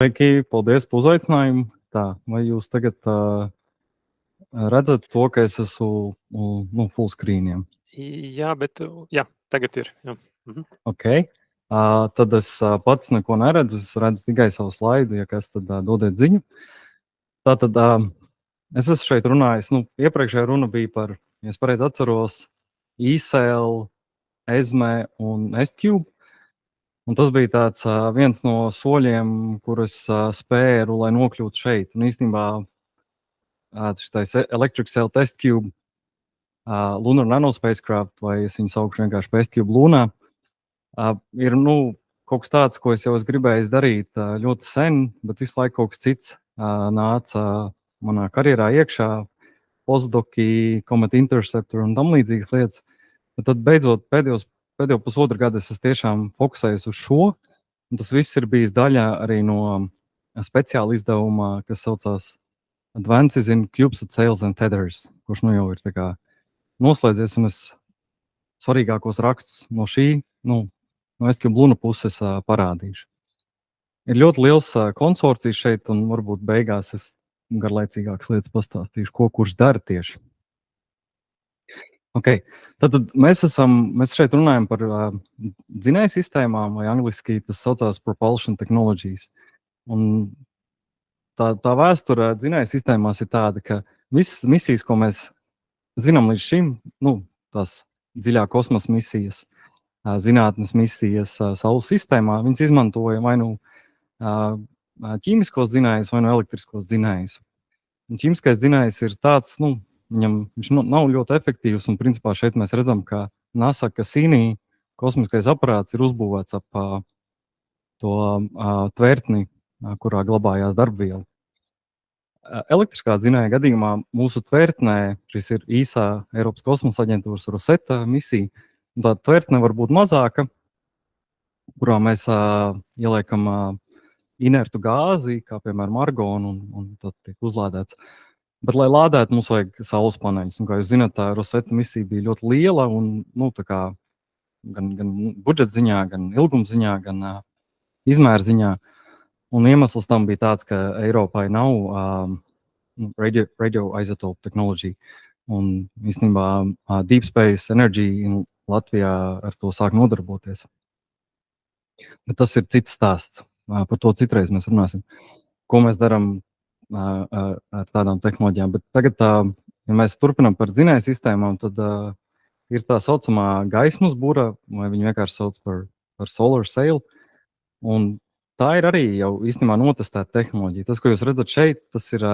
Sveiki, paldies par uzaicinājumu. Tā, vai jūs tagad redzat to, ka es esmu full screeniem? Jā, bet jā, tagad ir. Jā. Ok. Tad es pats neko neredzu, es redzu tikai savu slaidu, ja kas tad dodiet ziņu. Tātad es esmu šeit runājis, iepriekšējā runa bija par, ja es pareizi atceros, ISL, ESME un SCube. Un tas bija tāds viens no soļiem, kurus spēru, lai nokļūtu šeit. Un īstenībā šis Electric Cell Test Cube, Lunar Nanospacecraft, vai es viņu saukšu vienkārši Test Cube Lunā, ir kaut kas tāds, ko es jau gribēju darīt ļoti sen, bet visu laiku kaut kas cits nāca manā karjerā iekšā, postdoki, Comet Interceptor un tam līdzīgas lietas. Bet tad beidzot pēdējo pusotru gadu es tiešām fokusējos uz šo, un tas viss ir bijis daļa arī no speciāla izdevuma, kas saucās Advances in CubeSat Sales and Tethers, kurš jau ir noslēdzies, un es svarīgākos rakstus no šī, no SCube Luna puses parādīšu. Ir ļoti liels konsorcijs šeit, un varbūt beigās es garlaicīgākas lietas pastāstīšu, ko kurš dara tieši. Okay. Tad mēs šeit runājam par dzinēju sistēmām, vai angliski tas saucās Propulsion Technologies. Un tā vēsture dzinēju sistēmās ir tāda, ka visas misijas, ko mēs zinām līdz šim, tās dziļā kosmosa misijas, zinātnes misijas Saules sistēmā, viņas izmantoja vai nu ķīmiskos dzinējus, vai nu elektriskos dzinējus. Un ķīmiskais dzinējs ir tāds, viņš nav ļoti efektīvs, un principā šeit mēs redzam, ka NASA Cassini kosmiskais aparāts ir uzbūvēts ap to tvertni, kurā glabājās darbviela. Elektriskā dzinēja gadījumā mūsu tvertnē, šis ir īsā Eiropas kosmosa aģentūras Rosetta misija, un tā tvertne var būt mazāka, kurā mēs ieliekam inertu gāzi, kā piemēram argonu, un tad tiek uzlādēts. Bet, lai lādētu, mums vajag saules paneļus. Un, kā jūs zināt, tā Rosetta misija bija ļoti liela, un gan budžeta ziņā, gan ilguma ziņā, gan izmēra ziņā. Un iemesls tam bija tāds, ka Eiropai nav radioizotope tehnoloģija. Un īstenībā Deep Space Energy Latvijā ar to sāk nodarboties. Bet tas ir cits stāsts. Par to citreiz mēs runāsim. Ko mēs darām ar tādām tehnoloģijām. Bet tagad, ja mēs turpinām par dzinēju sistēmām, tad ir tā saucamā gaismas bura, vai viņi vienkārši sauc par solar sail. Un tā ir arī jau īstenībā notestēta tehnoloģija. Tas, ko jūs redzat šeit, tas ir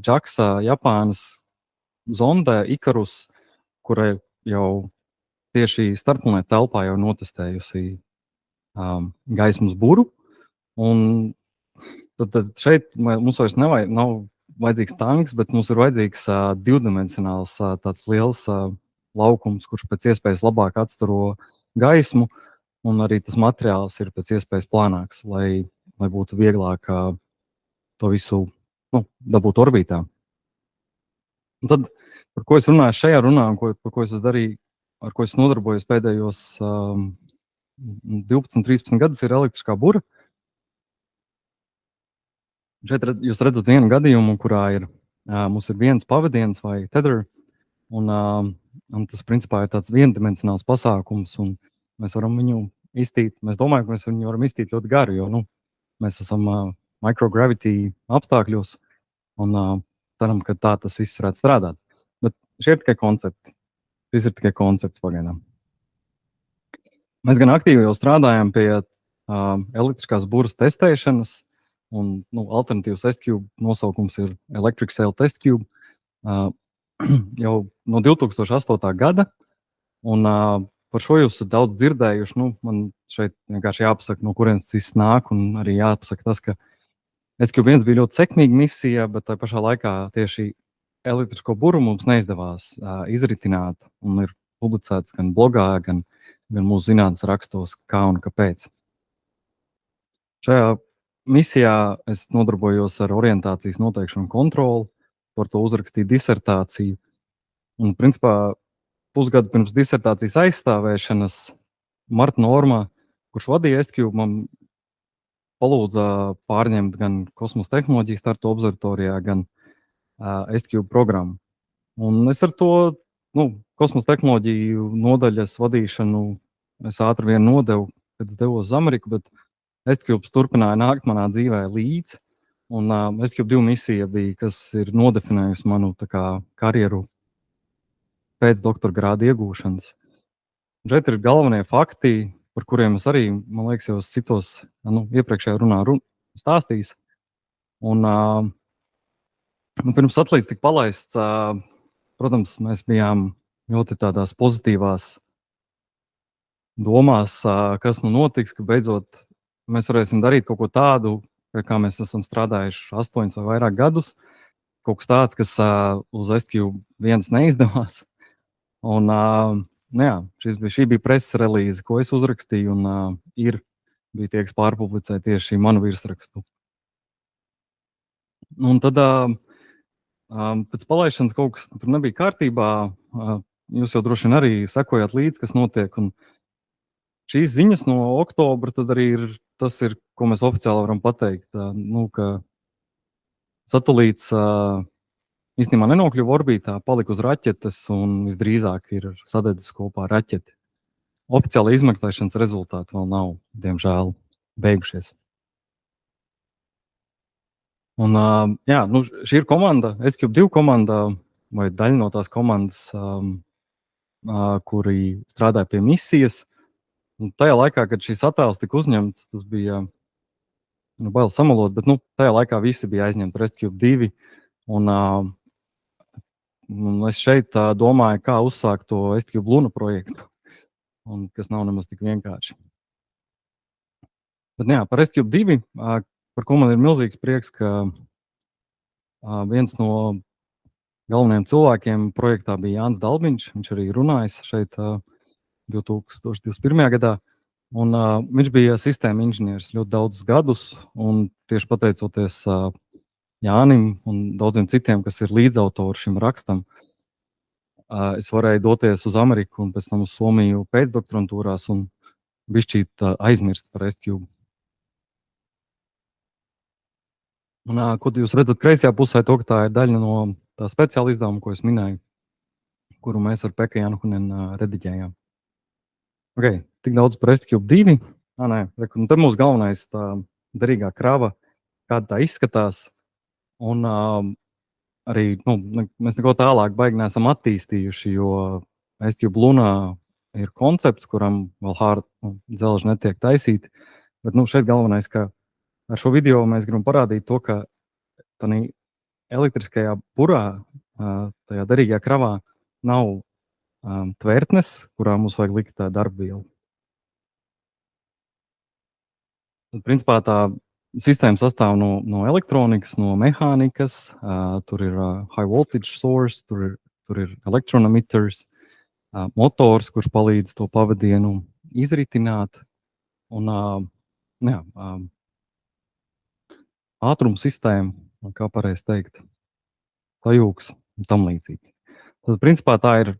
JAXA Japānas zonde Ikarus, kurai jau tieši starpplanētu telpā jau notestējusi gaismas buru. Un tad šeit mums vairs nav vajadzīgs tanks, bet mums ir vajadzīgs divdimensionāls tāds liels laukums, kurš pēc iespējas labāk atstaro gaismu, un arī tas materiāls ir pēc iespējas plānāks, lai būtu vieglāk to visu dabūt orbītā. Un tad, par ko es runāju šajā runā, un par ko es darīju, ar ko es nodarbojos pēdējos 12-13 gadus, ir elektriskā bura. Šeit jūs redzat vienu gadījumu, kurā mums ir viens pavadiens vai tether, un tas principā ir tāds viendimensionāls pasākums, un mēs varam viņu iztīt. Mēs domājam, ka mēs viņu varam iztīt ļoti garu, jo mēs esam microgravity apstākļos, un ceram, ka tā tas viss varētu strādāt. Bet šie ir tikai koncepti. Šis ir tikai koncepts pagaidām. Mēs gan aktīvi jau strādājam pie elektriskās buras testēšanas, un alternatīvs SCube nosaukums ir Electric Cell Test Cube jau no 2008. gada. Un par šo jūs esat daudz dzirdējuši. Man šeit vienkārši jāpasaka, no kurienes tas nāk, un arī jāpasaka tas, ka SCube 1 bija ļoti sekmīga misija, bet tā pašā laikā tieši elektrisko buru mums neizdevās izritināt, un ir publicēts gan blogā, gan mūsu zinātnes rakstos, kā un kāpēc. Šajā misijā es nodarbojos ar orientācijas noteikšanu kontroli, par to uzrakstīju disertāciju. Un, principā, pusgadu pirms disertācijas aizstāvēšanas Marta Normā, kurš vadīja SCube, man palūdza pārņemt gan kosmosa tehnoloģijas startu observatorijā, gan STCube programmu. Un es ar to kosmosa tehnoloģiju nodaļas vadīšanu es ātri vien nodevu, kad es devos uz Ameriku, bet STCube turpināja nākt manā dzīvē līdzi. Un STCube 2 misija bija, kas ir nodefinējusi manu karjeru pēc doktora grāda iegūšanas. Šeit ir galvenie fakti, par kuriem es arī, man liekas, jau citos iepriekšējā runā stāstījis. Un pirms satelīts tika palaists, protams, mēs bijām ļoti tādās pozitīvās domās, kas notiks, ka beidzot mēs varēsim darīt kaut ko tādu, kā mēs esam strādājuši 8 vai vairāk gadus. Kaut kas tāds, kas uz STCube 1 neizdevās. Un šī bija preses relīze, ko es uzrakstīju, un bija tie, kas pārpublicēja tieši manu virsrakstu. Un tad pēc palaišanas kaut kas tur nebija kārtībā. Jūs jau droši vien arī sekojat līdzi, kas notiek. Un šīs ziņas no oktobra tad arī ir tas, ko mēs oficiāli varam pateikt. Ka satelīts īstenībā nenokļuva orbītā, palika uz raķetes un visdrīzāk ir sadedzis kopā ar raķeti. Oficiāla izmeklēšanas rezultāti vēl nav, diemžēl, beigušies. Un, šī ir komanda, STCube 2 komanda, vai daļa no tās komandas, kuri strādāja pie misijas. Un tajā laikā, kad šis attēls tika uzņemts, tas bija bail samalot, bet tajā laikā visi bija aizņemti ar STCube 2. Un es šeit domāju, kā uzsākt to STCube Luna projektu, un kas nav nemaz tik vienkārši. Bet par STCube 2, par ko man ir milzīgs prieks, ka viens no galvenajiem cilvēkiem projektā bija Jānis Dalbiņš. Viņš arī runājis šeit 2021. gadā. Un viņš bija sistēma inženieris ļoti daudzus gadus, un tieši pateicoties Jānim un daudziem citiem, kas ir līdzautori šim rakstam, es varēju doties uz Ameriku un pēc tam uz Somiju pēcdoktorantūrās un bišķīt aizmirst par STCube. Un, ko jūs redzat kreisajā pusē, to, ka tā ir daļa no tā speciāla izdevuma, ko es minēju, kuru mēs ar Pekka Jankunenu rediģējām. Okay, tik daudz par STCube 2. Te mūsu galvenais tā derīgā krava, kāda tā izskatās. Un arī mēs neko tālāk baigi neesam attīstījuši, jo STCube Luna ir koncepts, kuram vēl dzelži netiek taisīti. Bet šeit galvenais, ka ar šo video mēs gribam parādīt to, ka tādā elektriskajā burā, tajā derīgajā kravā, nav tvertnes, kurā mums vajag likt darbvielu. Principā tā sistēma sastāv no elektronikas, no mehānikas, tur ir high voltage source, tur ir elektronometers, motors, kurš palīdz to pavadienu izritināt, un ātruma sistēma, kā pareizi teikt, sajūgs un tam līdzīgi. Tad, principā, tā ir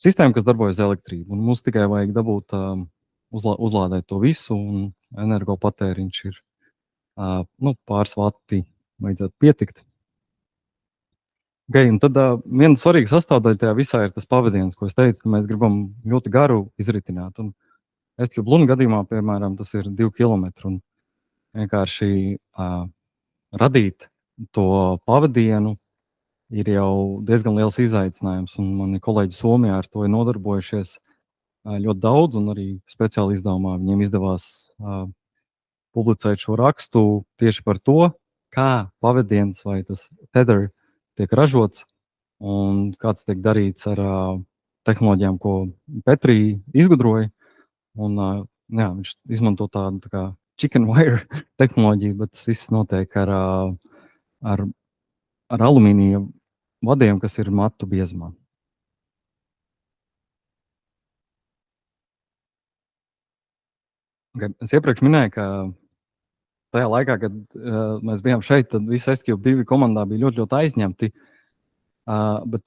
sistēma, kas darbojas elektrību, un mums tikai vajag dabūt, uzlādēt to visu, un energopatēriņš ir pāris vati vajadzētu pietikt. Okay, un tad viena svarīga sastāvdaļa tajā visā ir tas pavadiens, ko es teicu, ka mēs gribam ļoti garu izritināt. Un STCube Luna gadījumā, piemēram, tas ir 2 kilometri, un vienkārši radīt to pavadienu ir jau diezgan liels izaicinājums, un mani kolēģi Somijā ar to ir nodarbojušies ļoti daudz, un arī speciāli izdevumā viņiem izdevās publicēt šo rakstu tieši par to, kā pavadiens vai tas tether tiek ražots, un kāds tiek darīts ar tehnoloģijām, ko Petrī izgudroja. Un, viņš izmanto tādu tā kā chicken wire tehnoloģiju, bet tas viss notiek ar alumīnija vadiem, kas ir matu biezumā. Okay. Es iepriekš minēju, ka tajā laikā, kad mēs bijām šeit, tad visi STCube 2 komandā bija ļoti, ļoti aizņemti. Bet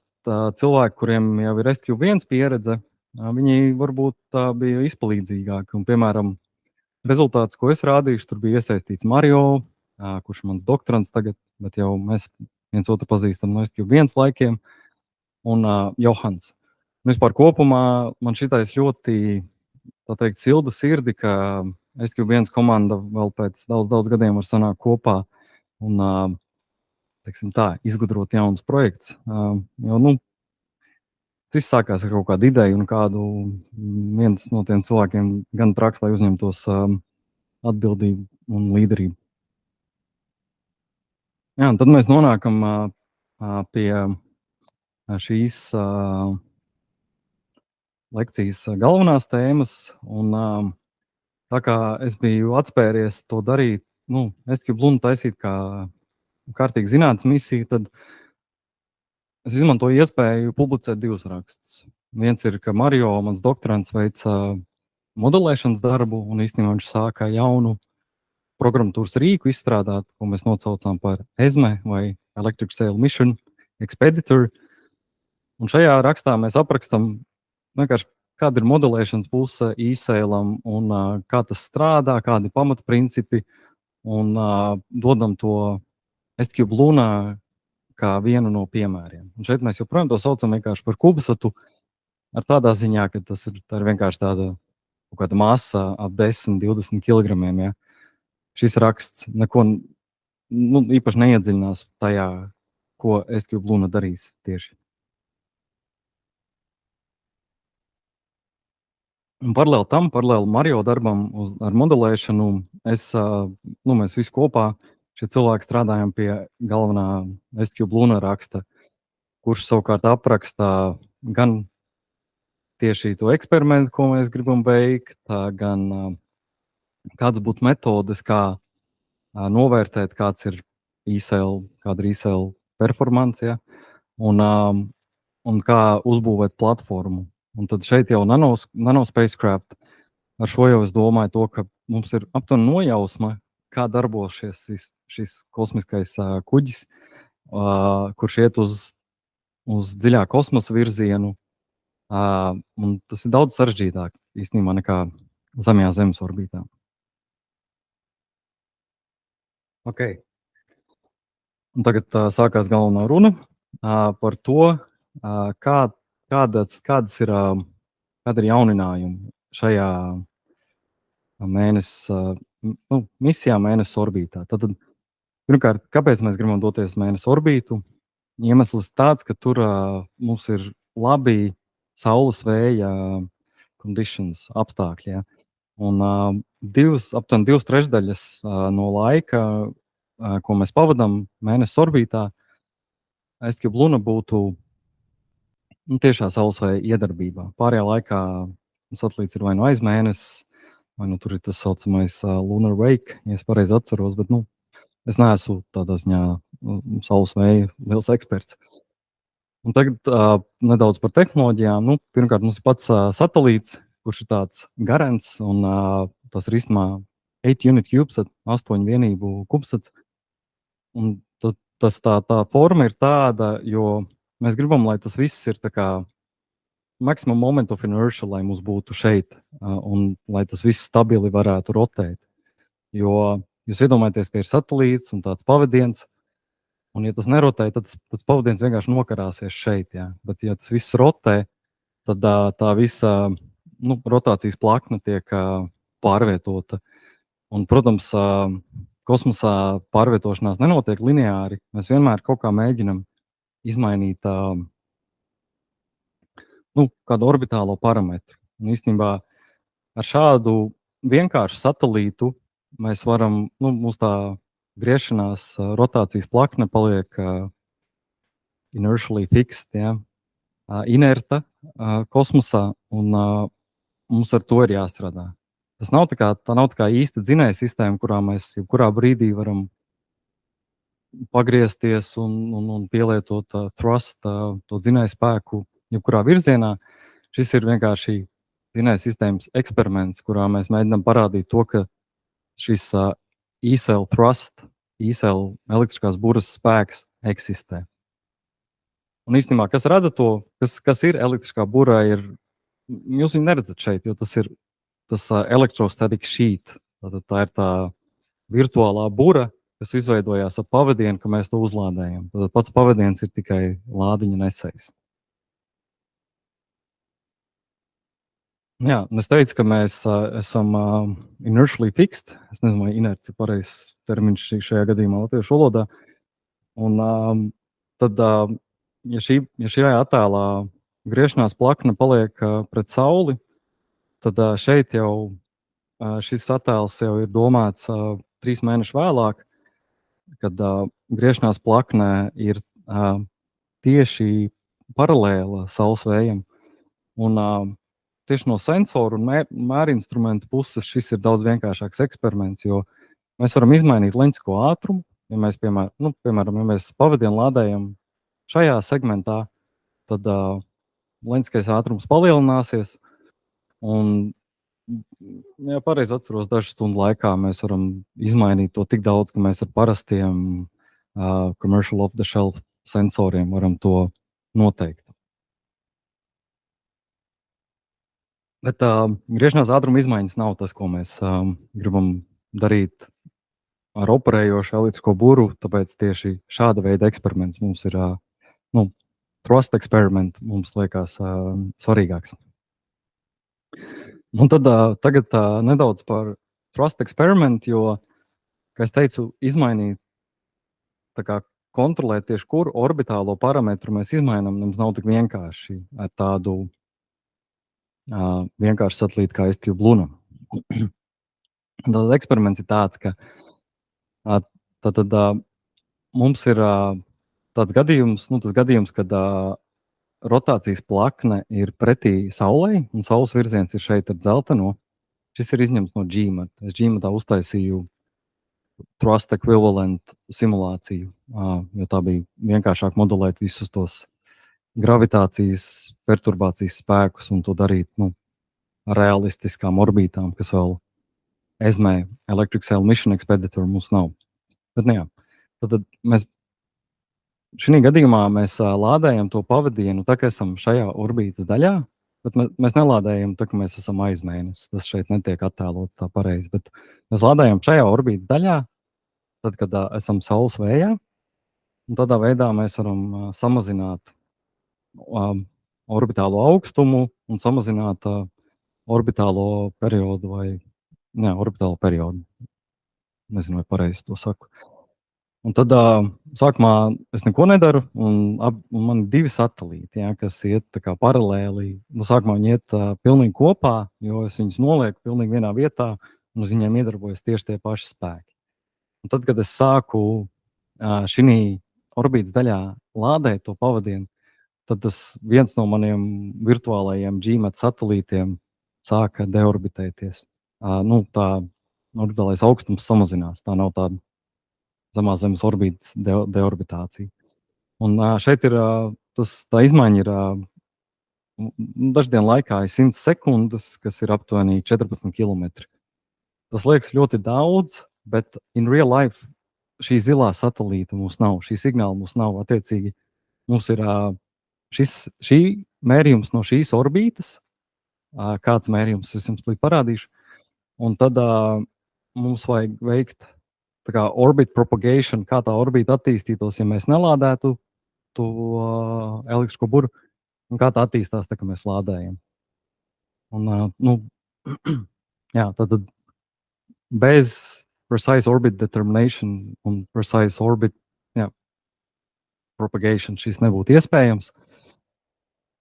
cilvēki, kuriem jau ir STCube 1 pieredze, viņi varbūt bija izpalīdzīgāki. Un, piemēram, rezultātus, ko es rādīšu, tur bija iesaistīts Mario, kurš mans doktorants tagad, bet jau mēs viens otru pazīstam no SQ1 laikiem, un Johans. Un vispār kopumā man šitais ļoti, tā teikt, silda sirdi, ka SQ1 komanda vēl pēc daudz gadiem var sanākt kopā un, teiksim tā, izgudrot jaunus projekts. Jo, nu, viss sākās ar kaut kādu ideju un kādu viens no tiem cilvēkiem gan traks, lai uzņemtos atbildību un līderību. Jā, un tad mēs nonākam pie šīs lekcijas galvenās tēmas, un tā kā es biju atspēries to darīt, SQ Blunu taisīt kā kārtīgi zinātnes misiju, tad es izmantoju iespēju publicēt 2 rakstus. Viens ir, ka Mario, mans doktorants, veica modelēšanas darbu, un īstenībā viņš sāka jaunu programmatūras rīku izstrādāt, ko mēs nosaucām par ESME vai Electric Sail Mission Expeditor. Un šajā rakstā mēs aprakstam vienkārši, kāda ir modelēšanas puse e-sailam un kā tas strādā, kādi pamatprincipi, un dodam to SQ Blunā kā vienu no piemēriem. Un šeit mēs joprojām to saucam vienkārši par kubesatu, ar tādā ziņā, ka tā ir vienkārši tāda kaut kāda masa ap 10-20 kilogramiem. Ja. Šis raksts neko īpaši neiedziļinās tajā, ko SQ Bluna darīs tieši. Un paralēli Mario darbam ar modelēšanu, mēs visi kopā šie cilvēki strādājam pie galvenā SQ Bluna raksta, kurš savukārt apraksta gan tieši to eksperimentu, ko mēs gribam veikt, gan kādas būtu metodes, kā novērtēt, kāda ir e-sail performance, ja, un kā uzbūvēt platformu. Un tad šeit jau nanospacecraft, ar šo jau es domāju to, ka mums ir aptuveni nojausma, kā darbosies šis kosmiskais kuģis, kurš iet uz dziļā kosmosa virzienu. Un tas ir daudz sarežģītāk īstenībā nekā zemajā Zemes orbītā. Okay. Un tagad sākās galvenā runa par to, kādas ir jauninājumi šajā misijā Mēness orbītā. Tad, pirmkārt, kāpēc mēs gribam doties Mēness orbītu? Iemesls tāds, ka tur mums ir labi saules vēja conditions, apstākļi. Ja? Un aptuveni 2/3 no laika, ko mēs pavadām Mēness orbītā, SQ Bluna būtu tiešā saules vēja iedarbībā. Pārējā laikā satelīts ir vai nu aiz Mēness, vai nu tur ir tas saucamais lunar wake, ja es pareizi atceros, bet es neesmu tādā ziņā saules vēja liels eksperts. Un tagad nedaudz par tehnoloģijām. Pirmkārt, mums ir pats satelīts, kurš ir tāds garants, un tas ir īstenībā 8-unit CubeSat, 8 vienību CubeSats. Un tā forma ir tāda, jo mēs gribam, lai tas viss ir tā kā maximum moment of inertia, lai mums būtu šeit, un lai tas viss stabili varētu rotēt. Jo jūs iedomājaties, ka ir satelīts un tāds pavadiens, un ja tas nerotē, tad tas pavadiens vienkārši nokarāsies šeit. Ja? Bet ja tas viss rotē, tad tā visa rotācijas plakne tiek pārvietota. Un, protams, kosmosā pārvietošanās nenotiek lineāri. Mēs vienmēr kaut kā mēģinam izmainīt kādu orbitālo parametru. Un īstenībā ar šādu vienkāršu satelītu mēs varam, mūsu tā griešanās rotācijas plakne paliek inertially fixed, ja, inerta kosmosā, un mums ar to ir jāstrādā. Tā nav tā kā īsta dzinēja sistēma, kurā mēs jebkurā brīdī varam pagriezties un pielietot thrust, to dzinēju spēku jebkurā virzienā. Šis ir vienkārši dzinēju sistēmas eksperiments, kurā mēs mēģinām parādīt to, ka šis e-sail thrust, e-sail elektriskās buras spēks eksistē. Un īstenībā, kas rada to, kas ir elektriskā bura, jūs viņu neredzat šeit, jo tas ir tas electrostatic sheet, Tātad tā ir tā virtuālā bura, kas izveidojās ap pavadienu, ka mēs to uzlādējam. Tātad pats pavadiens ir tikai lādiņa nesējs. Jā, un es teicu, ka mēs esam inertially fixed. Es nezinu, vai inerts ir pareizs termiņš šajā gadījumā latviešu valodā. Un tad, ja šajā attēlā griešanās plakne paliek pret sauli, tad šeit jau šis attēls jau ir domāts 3 mēnešus vēlāk, kad griešanās plakne ir tieši paralēla saules vējam. Un tieši no sensoru un mērinstrumentu puses šis ir daudz vienkāršāks eksperiments, jo mēs varam izmainīt leņķisko ātrumu. Ja mēs, piemēram, ja mēs pavadienu lādējam šajā segmentā, tad leņķiskais ātrums palielināsies. Un, ja pareizi atceros, dažu stundu laikā mēs varam izmainīt to tik daudz, ka mēs ar parastiem commercial off-the-shelf sensoriem varam to noteikt. Bet griešanās ātruma izmaiņas nav tas, ko mēs gribam darīt ar operējošu elektrisko buru, tāpēc tieši šāda veida eksperiments mums ir, thrust experiment mums liekas svarīgāks. Un tad tagad nedaudz par thrust experiment, jo, kā es teicu, izmainīt, tā kā kontrolēt tieši kuru orbitālo parametru mēs izmainām, mums nav tik vienkārši ar tādu vienkārši satelītu kā IceCube Luna. Tad eksperiments ir tāds, ka mums ir tāds gadījums, tas gadījums, kad rotācijas plakne ir pretī Saulei, un Saules virziens ir šeit ar dzelteno. Šis ir izņemts no GMAT. Es GMATā uztaisīju thrust equivalent simulāciju, jo tā bija vienkāršāk modelēt visus tos gravitācijas, perturbācijas spēkus un to darīt realistiskām orbītām, kas vēl ESME, Electric Sail Mission Expeditor, mums nav. Bet, jā, tad mēs šī gadījumā lādējam to pavadienu, tā kā esam šajā orbītas daļā, bet mēs nelādējam tā, ka mēs esam aiz mēnesi. Tas šeit netiek attēlots tā pareizi, bet mēs lādējam šajā orbītas daļā, tad, kad esam Saules vējā, un tādā veidā mēs varam samazināt orbitālo augstumu un samazināt orbitālo periodu orbitālo periodu. Nezinu, vai pareizi to saku. Un tad sākumā es neko nedaru, un man ir 2 satelīti, kas iet tā kā paralēli. Sākumā viņi iet pilnīgi kopā, jo es viņus nolieku pilnīgi vienā vietā, un uz viņiem iedarbojas tieši tie paši spēki. Un tad, kad es sāku šī orbītas daļā lādēt to pavadienu, tad tas viens no maniem virtuālajiem GMAT satelītiem sāka deorbitēties. Tā orbitālais augstums samazinās. Tā nav tāda zemās zemes orbītas deorbitācija. Un šeit ir tā izmaiņa ir daždienu laikā 100 sekundes, kas ir aptuveni 14 km. Tas liekas ļoti daudz, bet in real life šī zilā satelīta mums nav, šī signāla mums nav. Attiecīgi, mums ir šī mērījums no šīs orbītas, kāds mērījums es jums parādīšu, un tad mums vajag veikt tā kā orbit propagation, kā tā orbīta attīstītos, ja mēs nelādētu to elektrisko buru, un kā tā attīstās, tā, ka mēs lādējam. Un, jā, tad bez precise orbit determination un precise orbit propagation šis nebūtu iespējams.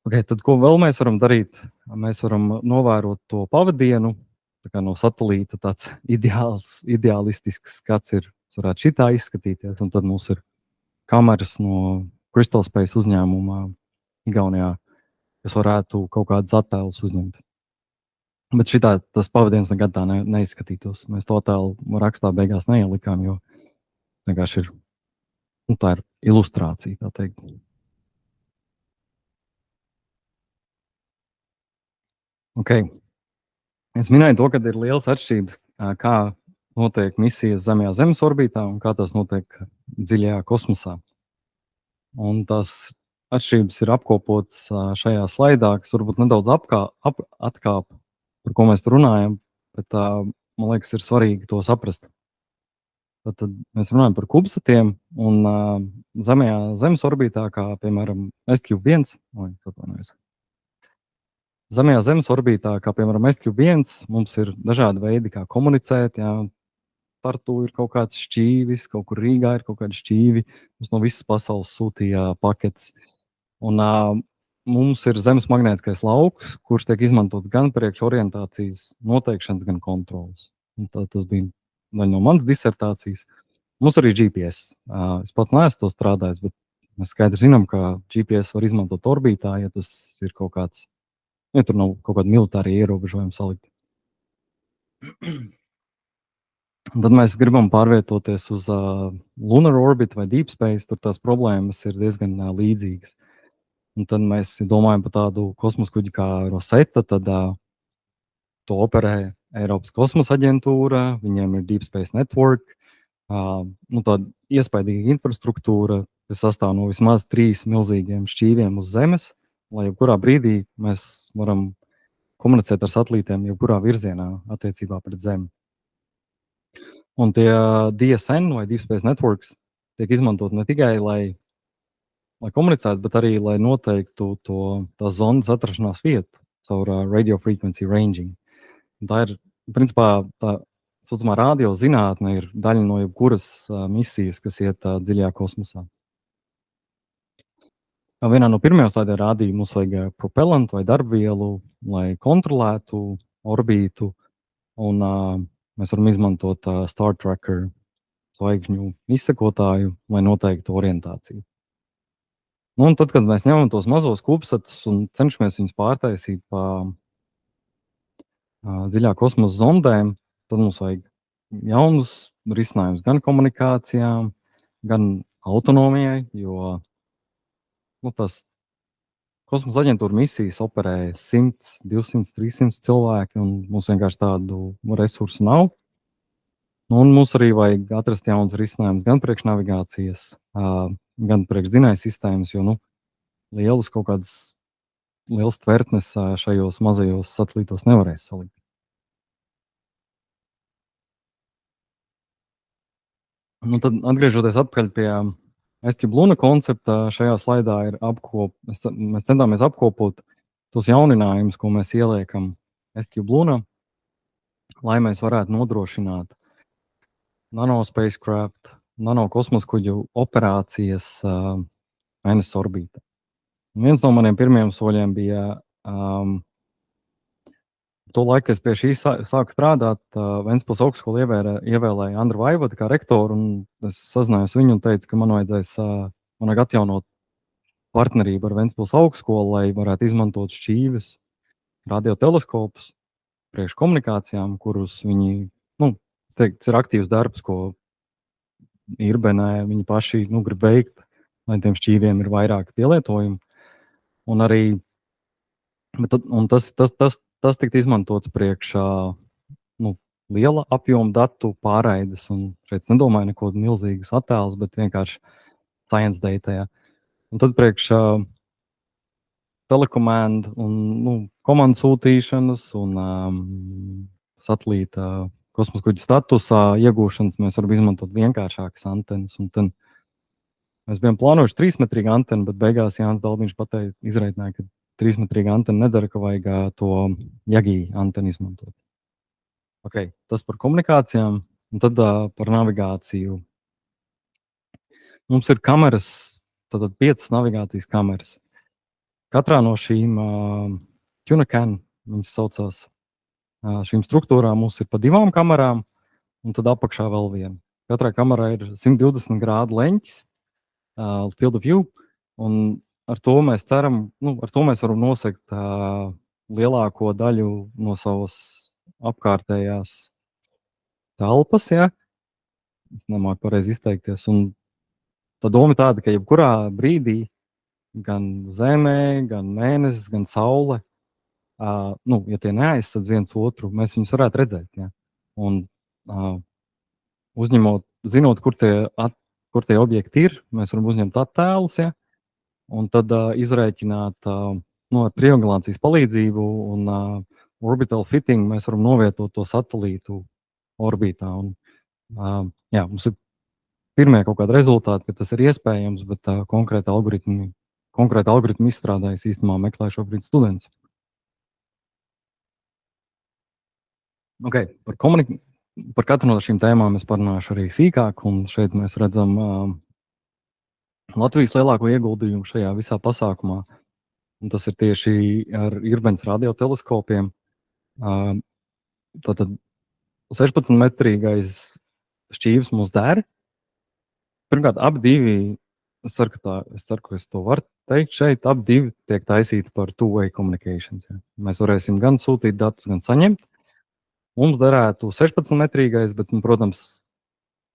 Okay, tad, ko vēl mēs varam darīt? Mēs varam novērot to pavadienu, tā kā no satelīta tāds ideālistisks skats ir, varētu šitā izskatīties, un tad mums ir kameras no Crystal Space uzņēmuma Igaunijā, kas varētu kaut kādus attēlus uzņemt. Bet šitā tas pavadiens nekad tā neizskatītos. Mēs to attēlu rakstā beigās neielikām, jo vienkārši ir, tā ir ilustrācija, tā teikt. Okay. Es minēju to, ka ir liels atšķirības, kā notiek misijas zemajā Zemes orbītā un kā tas notiek dziļajā kosmosā. Un tās atšķirības ir apkopotas šajā slaidā, kas varbūt nedaudz atkāp, par ko mēs runājam, bet man liekas, ir svarīgi to saprast. Tad mēs runājam par kubsatiem un zemajā Zemes orbītā, kā piemēram SQ1, zemajā Zemes orbītā, kā piemēram SQ1, mums ir dažādi veidi, kā komunicēt. Jā. Tartu ir kaut kāds šķīvis, kaut kur Rīgā ir kaut kādi šķīvi. Mums no visas pasaules sūtīja paketes. Un mums ir Zemes magnētiskais lauks, kurš tiek izmantots gan priekš orientācijas noteikšanas, gan kontrolas. Tas bija daļa no manas disertācijas. Mums arī GPS. Es pats neesmu to strādājis, bet mēs skaidri zinām, ka GPS var izmantot orbītā, ja tas ir kaut kāds, ja tur nav kaut kāda militāra ierobežojuma salikta. Tad mēs gribam pārvietoties uz Lunar Orbit vai Deep Space. Tur tās problēmas ir diezgan līdzīgas. Un tad mēs domājam par tādu kosmosa kuģi kā Rosetta. Tad to operē Eiropas kosmosa aģentūra. Viņiem ir Deep Space Network. Tāda iespaidīga infrastruktūra, kas sastāv no vismaz 3 milzīgiem šķīviem uz Zemes, lai jebkurā brīdī mēs varam komunicēt ar satelītiem jebkurā virzienā attiecībā pret Zemi. Un tie DSN vai Deep Space Networks tiek izmantot ne tikai, lai komunicētu, bet arī, lai noteiktu tās zondas atrašanās vietu caur radio frequency ranging. Un tā ir, principā, tā saucamā radiozinātne ir daļa no jebkuras misijas, kas iet dziļajā kosmosā. Vienā no pirmajām stādījām rādīja, mums vajag propellantu vai darbvielu, lai kontrolētu orbītu. Un mēs varam izmantot Star Tracker zvaigžņu izsekotāju, lai noteiktu orientāciju. Un tad, kad mēs ņemam tos mazos kubsatus un cenšamies viņus pārtaisīt pa dziļā kosmosa zondēm, tad mums vajag jaunus risinājumus gan komunikācijām, gan autonomijai, jo tas kosmosa aģentūra misijas operē 100, 200, 300 cilvēki, un mums vienkārši tādu resursu nav. Un mums arī vajag atrast jaunus risinājumus gan priekš navigācijas, gan priekš dzinēju sistēmas, jo lielas kaut kādas lielas tvertnes šajos mazajos satelītos nevarēs salikt. Tad atgriežoties atpakaļ pie SQ Luna koncepta, šajā slaidā ir mēs centāmies apkopot tos jauninājumus, ko mēs ieliekam SQ Luna, lai mēs varētu nodrošināt nanospacecraft, nanokosmosa kuģu operācijas Mēness orbītā. Viens no maniem pirmajiem soļiem bija to laiku, es pie šī sāku strādāt, Ventspils augstskola ievēlēja Andru Vaivadu kā rektoru, un es sazinājos viņu un teicu, ka man vajag atjaunot partnerību ar Ventspils augstskolu, lai varētu izmantot šķīves radioteleskopus priekš komunikācijām, kurus viņi, tas ir aktīvs darbs, ko Irbenē viņi paši grib veikt, lai tiem šķīviem ir vairāk pielietojumu. Un arī tas tika izmantots priekš liela apjoma datu pārraides. Un šeit es nedomāju neko milzīgas attēlus, bet vienkārši science data. Un tad priekš telekomandu un komandu sūtīšanas un satelīta kosmosa kuģa statusā iegūšanas mēs varam izmantot vienkāršākas antenas. Un tad mēs bijām plānojuši 3-metrīgu antenu, bet beigās Jānis Dalbiņš izraidināja, ka 3-metrīga antena nedara, ka vajag to Jagī antenu izmantot. Okay, tas par komunikācijām, un tad par navigāciju. Mums ir kameras, tātad 5 navigācijas kameras. Katrā no šīm QNACAN, viņas saucās, šīm struktūrām mums ir pa 2 kamerām, un tad apakšā vēl viena. Katrā kamerā ir 120 grādu leņķis, field of view, un ar to mēs ceram, ar to mēs varam nosegt lielāko daļu no savas apkārtējās telpas, ja? Es nemāku pareizi izteikties. Un tā doma ir tāda, ka jebkurā brīdī gan Zemē, gan Mēnesis, gan Saule, ja tie neaizsadz viens otru, mēs viņus varētu redzēt. Ja? Un zinot, kur tie objekti ir, mēs varam uzņemt attēlus, ja? Un tad izrēķināt ar triangulācijas palīdzību un orbital fitting mēs varam novietot to satelītu orbītā. Un, jā, mums ir pirmie kaut kādi rezultāti, ka tas ir iespējams, bet konkrēti algoritmu izstrādājis īstenībā meklē šobrīd students. Okay, par katru no šīm tēmām es parunāšu arī sīkāk, un šeit mēs redzam Latvijas lielāko ieguldījumu šajā visā pasākumā. Un tas ir tieši ar Irbens radioteleskopiem. Tātad 16-metrīgais šķīvis mums der. Pirmkārt, abi divi, es ceru, ka es to varu teikt šeit, abi divi tiek taisīti par two-way communications. Ja. Mēs varēsim gan sūtīt datus, gan saņemt. Mums derētu 16-metrīgais, bet, protams,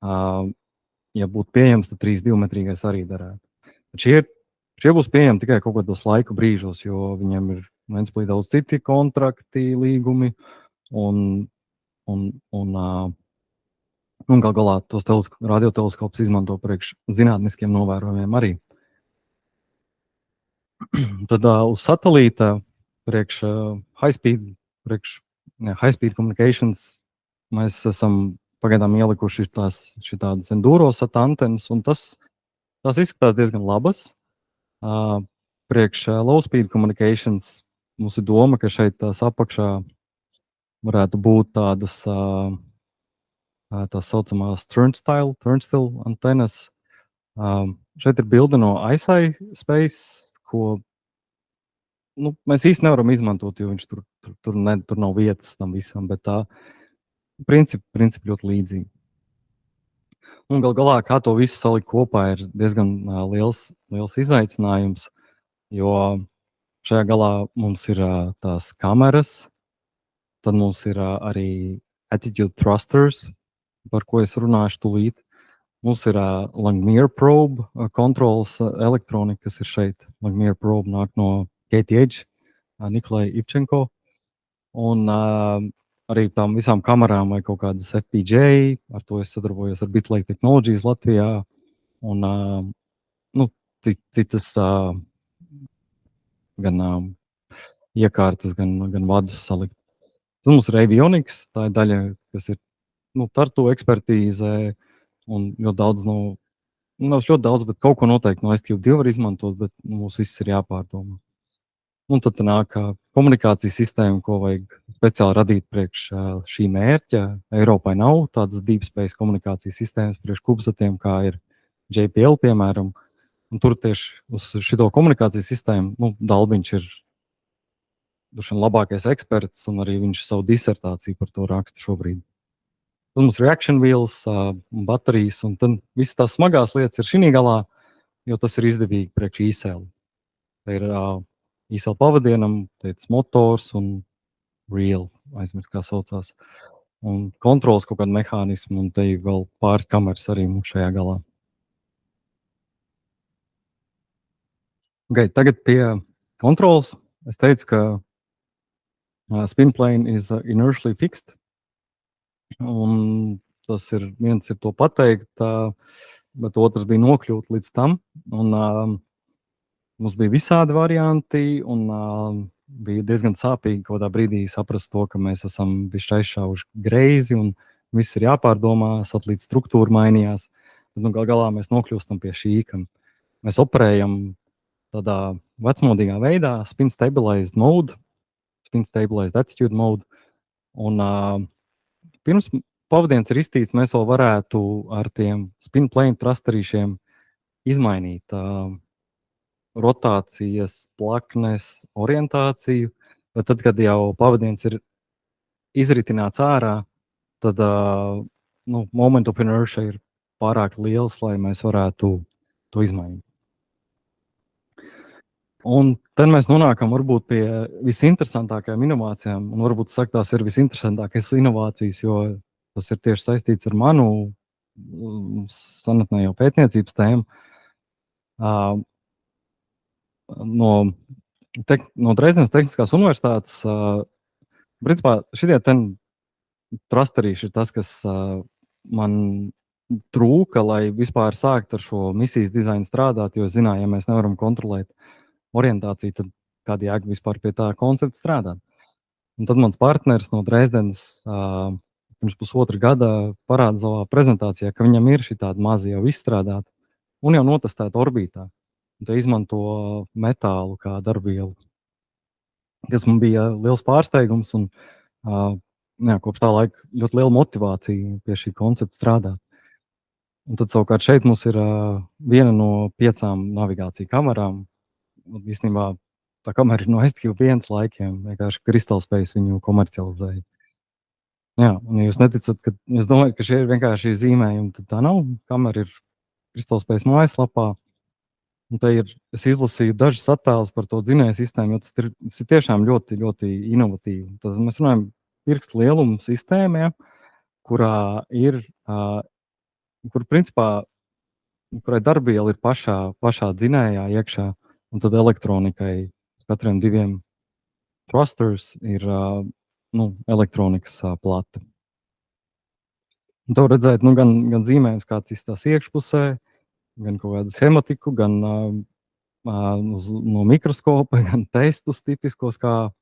ja būtu pieejams, tad 3,2-metrīgais arī derētu. Šie būs pieejami tikai kaut kādos laika brīžos, jo viņiem ir Ventspilī daudz citi kontrakti, līgumi, un gal galā tos radioteleskopus izmanto priekš zinātniskiem novērojumiem arī. Tad uz satelīta priekš high speed communications mēs esam pagaidām ielikuši šitādas endurosat antenas, un tās izskatās diezgan labas. Priekš low speed communications mums ir doma, ka šeit tās apakšā varētu būt tādas tā saucamās turnstile antenas. Šeit ir bilde no ISI Space, ko mēs īsti nevaram izmantot, jo viņš tur nav vietas tam visam, bet tā principi ļoti līdzīgi. Un gal galā, kā to visu salikt kopā, ir diezgan liels izaicinājums, jo šajā galā mums ir tās kameras, tad mums ir arī attitude thrusters, par ko es runāšu tūlīt. Mums ir Langmuir probe kontrols elektronika, kas ir šeit. Langmuir probe nāk no KTH, Nikolai Ivčenko. Un arī tām visām kamerām vai kaut kādas FPJ, ar to es sadarbojos ar Bitlake Technologies Latvijā. Un citas gan iekārtas, gan vadus salikt. Tad mums ir avionics, tā ir daļa, kas ir Tartu ekspertīzē, un ļoti daudz, bet kaut ko noteikti no SQ2 var izmantot, bet mums viss ir jāpārdomā. Un tad nāk komunikācijas sistēma, ko vajag speciāli radīt priekš šī mērķa. Eiropai nav tādas deep space komunikācijas sistēmas priekš kubsatiem, kā ir JPL, piemēram. Un tur tieši uz šito komunikācijas sistēmu Dalbiņš ir labākais eksperts, un arī viņš savu disertāciju par to raksta šobrīd. Tad mums reaction wheels, baterijas, un tad visas tās smagās lietas ir šī galā, jo tas ir izdevīgi priekš īsēli. Tā ir īsēli pavadienam, tāds motors un reel, aizmirst, kā saucās. Un kontrols kaut kādu mehānismu, un te ir vēl pāris kameras arī mums šajā galā. Okay, tagad pie kontrols. Es teicu, ka spin plane is inertially fixed. Un tas ir viens ir to pateikt, bet otrs bija nokļūt līdz tam. Un mums bija visādi varianti, un bija diezgan sāpīgi kaut kādā brīdī saprast to, ka mēs esam bišķi aizšāvuši greizi, un viss ir jāpārdomā, satelīta struktūra mainījās. Tad gal galā mēs nokļūstam pie šī, ka mēs operējam tādā vecmodīgā veidā, spin stabilized mode, spin stabilized attitude mode. Un pirms pavadienas ir iztīts, mēs vēl varētu ar tiem spin plane thrusterīšiem izmainīt rotācijas, plaknes, orientāciju, bet tad, kad jau pavadienas ir izritināts ārā, tad moment of inertia ir pārāk liels, lai mēs varētu to izmainīt. Un tad mēs nonākam varbūt pie visinteresantākajām inovācijām, un varbūt tās ir visinteresantākās inovācijas, jo tas ir tieši saistīts ar manu senatnējo pētniecības tēmu. No Dresdenes Tehniskās universitātes, principā šitie thrusterīši ir tas, kas man trūka, lai vispār sākt ar šo misijas dizainu strādāt, jo zināju, ja mēs nevaram kontrolēt orientāciju, tad kāda jēga vispār pie tā koncepta strādāt. Un tad mans partneris no Dresdenes pirms pusotra gada parāda savā prezentācijā, ka viņam ir šī tāda maza jau izstrādāta un jau notestēta orbītā. Un te izmanto metālu kā darbvielu, kas man bija liels pārsteigums. Un, jā, kopš tā laika ļoti liela motivācija pie šī koncepta strādāt. Un tad savukārt šeit mums ir viena no 5 navigāciju kamerām. Un īstenībā tā kamera ir no STQ1 laikiem. Vienkārši Crystal Space viņu komercializēja. Jā, un ja jūs neticat, ka es domāju, ka šie ir vienkārši zīmējumi, tad tā nav. Kamera ir Crystal Space mājaslapā. Un te ir, es izlasīju dažus attēlus par to dzinēju sistēmu, jo tas ir tiešām ļoti, ļoti inovatīvi. Tad mēs runājam pirkstu lielumu sistēmā, kurā ir, kur principā, kurai darbviela ir pašā dzinējā iekšā, un tad elektronikai katriem 2 thrusters ir elektronikas plate. Un to redzēt, gan zīmējums, kāds izstās iekšpusē, gan kaut kādu schematiku, gan no mikroskopa, gan testus tipiskos, kā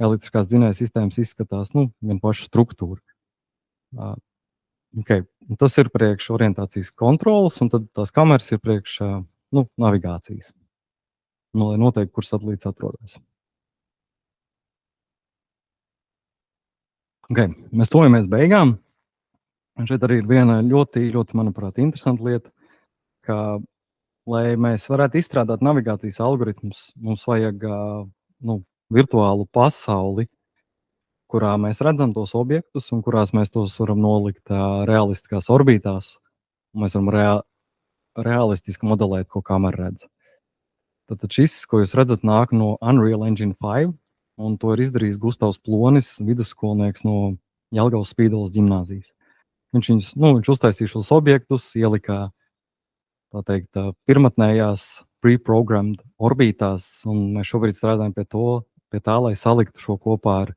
elektriskās dzinēja sistēmas izskatās, gan pašu struktūru. Okay. Un tas ir priekš orientācijas kontrolas, un tad tās kameras ir priekš navigācijas. Lai noteikti, kur satelīts atrodas. Okay. Mēs tojamies beigām. Un šeit arī ir viena ļoti, ļoti, manuprāt, interesanta lieta, ka, lai mēs varētu izstrādāt navigācijas algoritmus, mums vajag virtuālu pasauli, kurā mēs redzam tos objektus un kurās mēs tos varam nolikt realistiskās orbītās. Mēs varam realistiski modelēt, ko kamera redz. Tad šis, ko jūs redzat, nāk no Unreal Engine 5, un to ir izdarījis Gustavs Plonis, vidusskolnieks no Jelgavas Spīdolas ģimnāzijas. Viņš uztaisīja šos objektus, ielika tā teikt, pirmatnējās pre-programmed orbītās, un mēs šobrīd strādājam pie tā, lai saliktu šo kopā ar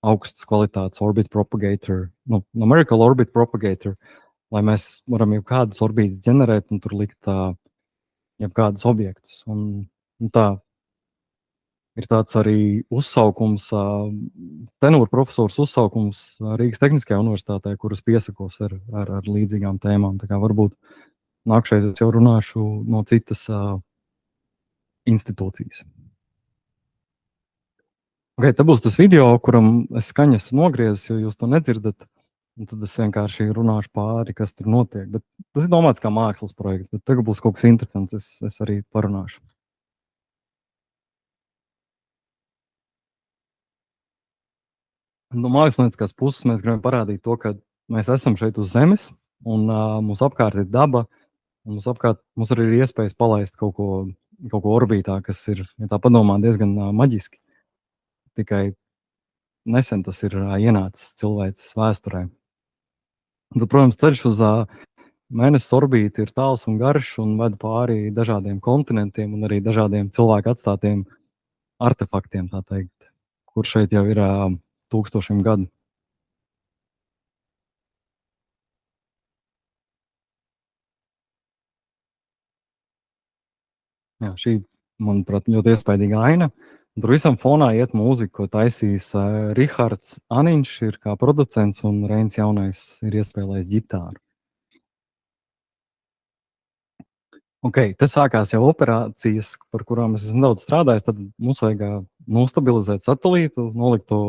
augstas kvalitātes orbit propagator, numerical orbit propagator, lai mēs varam jau kādus orbītus ģenerēt un tur likt jau kādus objektus. Un tā ir tāds arī uzsaukums, tenūra profesors uzsaukums Rīgas Tehniskajā universitātē, kuras piesakos ar līdzīgām tēmām. Tā kā varbūt nākšais es jau runāšu no citas institūcijas. Okay, te būs tas video, kuram es skaņu esmu nogriezis, jo jūs to nedzirdat. Un tad es vienkārši runāšu pāri, kas tur notiek. Bet tas ir domāts kā mākslas projekts, bet tagad būs kaut kas interesants, es arī parunāšu. No mākslinieckās puses mēs gribam parādīt to, ka mēs esam šeit uz Zemes, un mums apkārt ir daba, un mums arī ir iespējas palaist kaut ko orbītā, kas ir, ja tā padomā, diezgan maģiski. Tikai nesen tas ir ienācis cilvēces vēsturē. Un tad, protams, ceļš uz Mēnesis orbīti ir tāls un garš un ved pāri dažādiem kontinentiem un arī dažādiem cilvēku atstātiem artefaktiem, tā teikt, kur šeit jau ir tūkstošiem gadu. Jā, šī, manuprāt, ļoti iespaidīga aina. Tur visam fonā iet mūzika, ko taisīs Rihards Aniņš, ir kā producents, un Reins Jaunais ir iespēlējis ģitāru. Okay, te sākās jau operācijas, par kurām es esmu daudz strādājis. Tad mums vajag nostabilizēt satelītu, nolikt to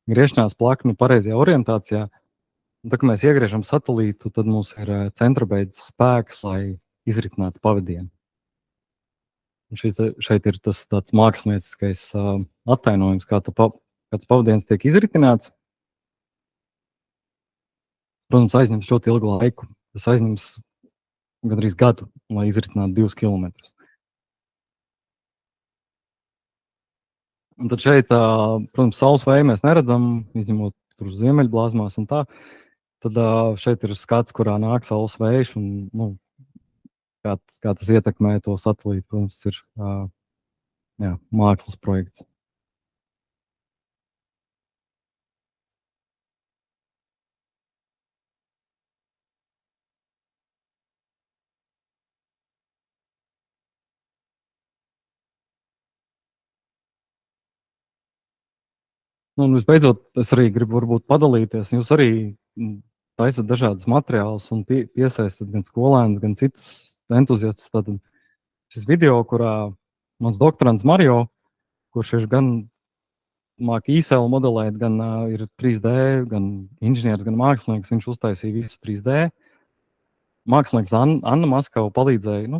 griešanās plakni pareizajā orientācijā. Un, tad, kad mēs iegriežam satelītu, tad mums ir centrabeidzes spēks, lai izritinātu pavadienu. Šeit ir tas tāds mākslinieckais attainojums, kāds pavadiens tiek izritināts. Protams, aizņems ļoti ilgu laiku. Tas aizņems gandrīz gadu, lai izritinātu 2 kilometrus. Un tad šeit, protams, saules vēju mēs neredzam, izņemot tur ziemeļblāzmās un tā. Tad šeit ir skats, kurā nāk saules vējš, un kā tas ietekmē to satelītu. Protams, ir mākslas projekts. Un visbeidzot, es arī gribu varbūt padalīties. Jūs arī taisat dažādus materiālus un piesaistat gan skolēnus, gan citus entuziastus. Tad šis video, kurā mans doktorants Mario, kurš ir gan māca īsēlu modelēt, gan ir 3D, gan inženieris, gan mākslinieks, viņš uztaisīja visu 3D. Mākslinieks Anna Maskava palīdzēja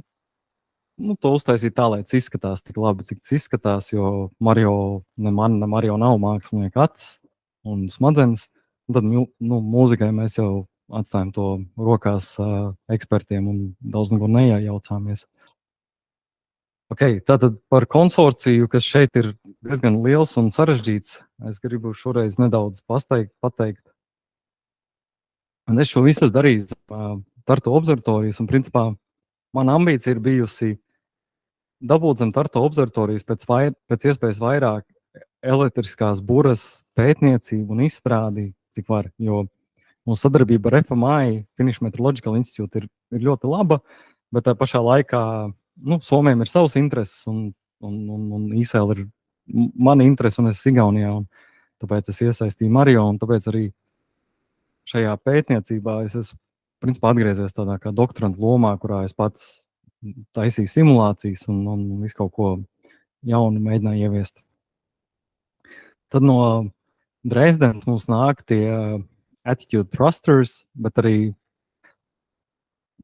to uztaisīt tā, lai tas izskatās tik labi, cik tas izskatās, jo ne Mario nav mākslinieka acis un smadzenes. Un tad mūzikai mēs jau atstājam to rokās ekspertiem un daudz neko neiejaucāmies. Okay, tātad par konsorciju, kas šeit ir diezgan liels un sarežģīts, es gribu šoreiz nedaudz pateikt. Un es šo visu darīju Tartu observatorijas, un principā mana ambīcija ir bijusi dabūt zem Tartu observatorijas pēc iespējas vairāk elektriskās buras pētniecību un izstrādi, cik var, jo mūsu sadarbība ar FMI, Finnish Meteorological Institute, ir ļoti laba, bet tā pašā laikā Somijam ir savs intereses, un ISL ir mana interese, un es esmu Igaunijā, un tāpēc es iesaistīju Mario, un tāpēc arī šajā pētniecībā es esmu principā atgriezies tādā kā doktoranta lomā, kurā es pats taisīju simulācijas un visu kaut ko jaunu mēģināju ieviest. Tad no Dresdenes mums nāk tie attitude thrusters, bet arī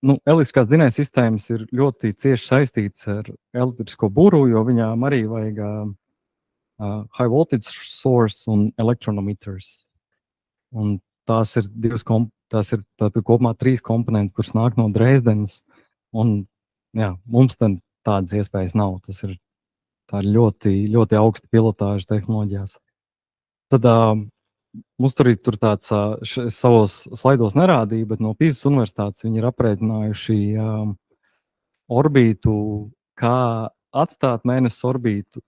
elektriskās dzinēja sistēmas ir ļoti cieši saistīts ar elektrisko buru, jo viņām arī vajag high voltage source un electronometers. Un tās ir kopumā 3 komponenti, kuras nāk no Dresdenes. Un mums tādas iespējas nav. Tā ir ļoti, ļoti augsta pilotāža tehnoloģijās. Tad mums tur tāds, es savos slaidos nerādīju, bet no Pīzes universitātes viņi ir aprēķinājuši orbītu, kā atstāt mēnesis orbītu.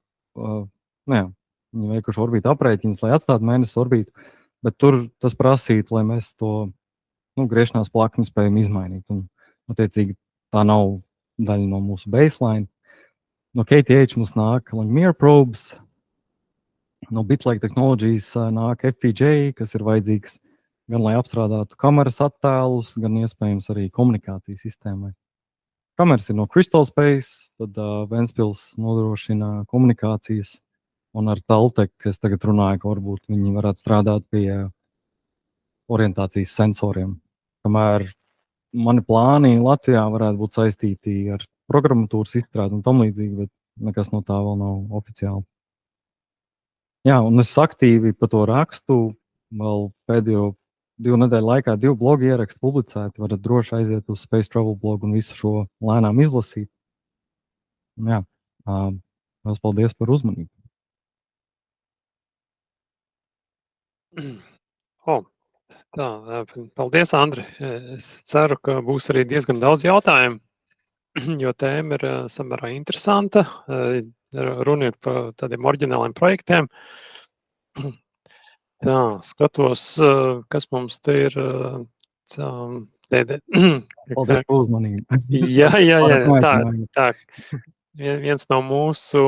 Viņi veikuši orbītu aprēķinus, lai atstātu mēnesis orbītu, bet tur tas prasītu, lai mēs to griešanās plakni spējam izmainīt. Un, attiecīgi, tā nav daļa no mūsu baseline. No KTH mums nāk Langmuir probes, no Bitlake Technologies nāk FPGA, kas ir vajadzīgs gan lai apstrādātu kameras attēlus, gan iespējams arī komunikācijas sistēmai. Kameras ir no Crystal Space, tad Ventspils nodrošina komunikācijas, un ar Taltek, es tagad runāju, ka varbūt viņi varētu strādāt pie orientācijas sensoriem. Kamēr mani plāni Latvijā varētu būt saistīti ar programmatūras izstrādi un tam līdzīgi, bet nekas no tā vēl nav oficiāli. Jā, un es aktīvi pa to rakstu, vēl pēdējo 2 nedēļu laikā 2 blogu ierakstu publicēti, varat droši aiziet uz Space Travel blogu un visu šo lēnām izlasīt. Jā, vēl paldies par uzmanību. Paldies, Andri. Es ceru, ka būs arī diezgan daudz jautājumu, jo tēma ir samērā interesanta. Runa ir par tādiem oriģināliem projektiem. Jā, skatos, kas mums te ir. Paldies par uzmanību. Jā. Tā. Viens no mūsu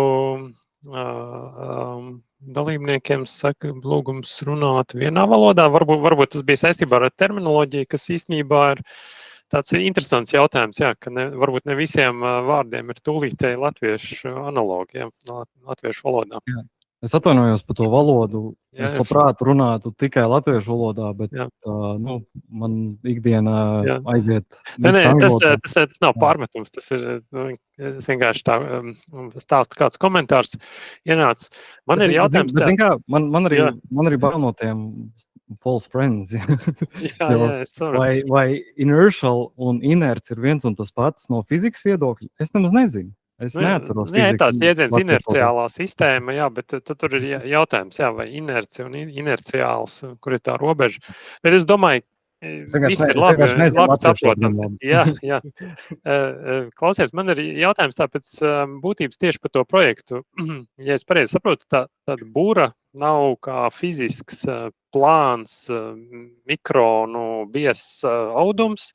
dalībniekiem saka, lūgums runāt vienā valodā. Varbūt tas bija saistībā ar terminoloģiju, kas īstenībā ir tāds interesants jautājums, jā, ka varbūt ne visiem vārdiem ir tūlītēji latviešu analogi, jā, latviešu valodā. Jā. Es atvainojos par to valodu. Es labprāt runātu tikai latviešu valodā, bet man ikdienā aiziet. Tas nav pārmetums. Tas ir vienkārši tā stāstu kāds komentārs ienāca. Man ir jautājums. Man arī bail no tiem false friends. Vai inertial un inerts ir viens un tas pats no fizikas viedokļa? Es nemaz nezinu. Es neatceros fiziku. Tāds jēdziens inerciālā sistēma, jā, bet tur ir jautājums, jā, vai inercija un inerciāls, kur ir tā robeža. Bet es domāju, viss ir labi saprotams. Jā. Klausies, man ir jautājums tāpēc būtības tieši par to projektu. Ja es pareizi saprotu, tāda būra nav kā fizisks plāns, mikronu biezs audums,